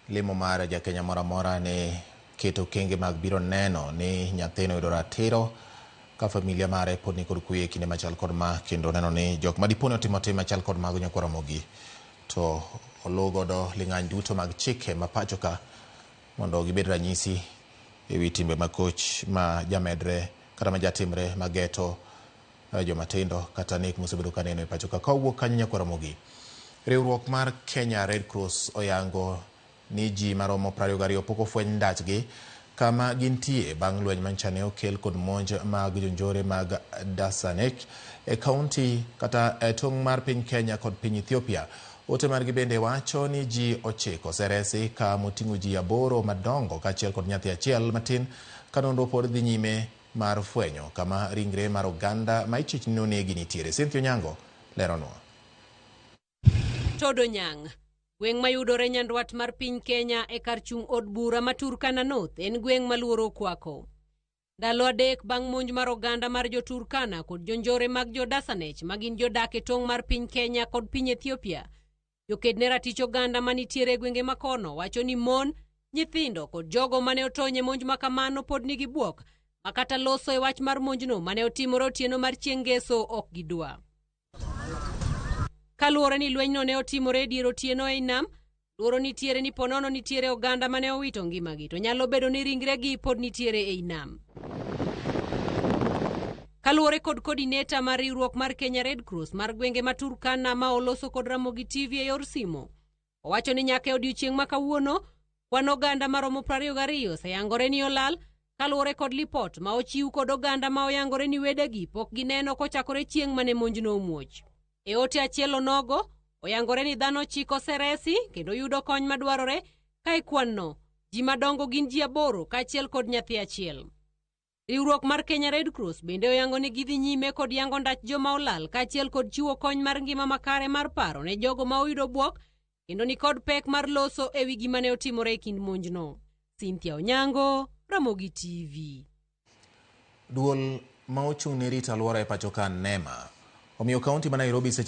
limo mar jakenya moro amora ne keto kenge mag biro neno ni nyathino yudo ratiro ka familia mare pod ni kod kuwe kinde machal kod ma, kendo neno ni jok madiponi otimo tim machal kod mago nyakwaramogi to oluw godo ling'any duto mag chike ma pacho ka mondo gibed ranyisi ewi timbe makoch ma jamedre kata ma jatimre mageto jomatindo kata nek mosebedo kaneno e pacho ka. Kawuok kanyo nyakwaramogi, riwruok mar Kenya Red Cross oyango ni ji maromo 22 pok ofweny ndachgi kama gintie bang' lweny mancha ne okel kod monj mag jonjore mag Dasanek e kaunti kata e tong' mar piny Kenya kod piny Ethiopia. Ote margi bende wacho ni ji 9 oseresi ka moting'o ji 8 madongo kaachiel kod nyathi achiel matin ka nonro pod dhi nyime mar fwenyo kama ringre mar oganda ma ichich ni onegi nitiere. Cynthia Onyango leronwa. Todo Nyang', gweng' mayudore nyandwat mar piny Kenya e kar chung' od bura ma Turkana North en gweng' maluoro kwako. Ndalo 3 bang' monj mar oganda mar jo Turkana kod jonjore mag jo Dasanech magin jodak e tong' mar piny Kenya kod piny Ethiopia, jokedne ratich oganda manitiere e gwenge makono wacho ni mon, nyithindo kod jogo mane otonye monj makamano pod nigi buok makata loso e wach mar monjno mane otimore otieno mar chieng' ngeso ok gidwa. Kaluwore ni lwenyno ne otimore e dier otieno ei nam, luoro nitiere ni ponono nitiere oganda mane owito ngimagi to nyalo bedo ni ringregi pod nitiere ei nam. Kaluwore kod coordinator mar riwruok mar Kenya Red Cross mar gwenge ma Turkana ma oloso kod Ramogi TV e yor simo, owacho ni nyaka e odiechieng' ma kawuono kwan oganda maromo 22 oseyangore ni olal, kaluwore kod lipot ma ochiw kod oganda ma oyangore ni wedegi pok gineno kochakore chieng' mane monjno omuoch. E ote achiel onogo, oyangore ni dhano 9 oseresi kendo yudo kony madwarore, ka e kwanno ji madongo gin ji 8 kaachiel kod nyathi achiel. Riwruok mar Kenya Red Cross bende oyango ni gidhi nyime kod yango ndach joma olal kaachiel kod chiwo kony mar ngima makare mar paro ne jogo ma oyudo buok kendo ni kod pek mar loso e wi gima ne otimore e kind monjno. Cynthia Onyango, Ramogi TV. Duol ma ochung' ne rito alwora e pacho ka NEMA omiyo kaunti ma Nairobi seche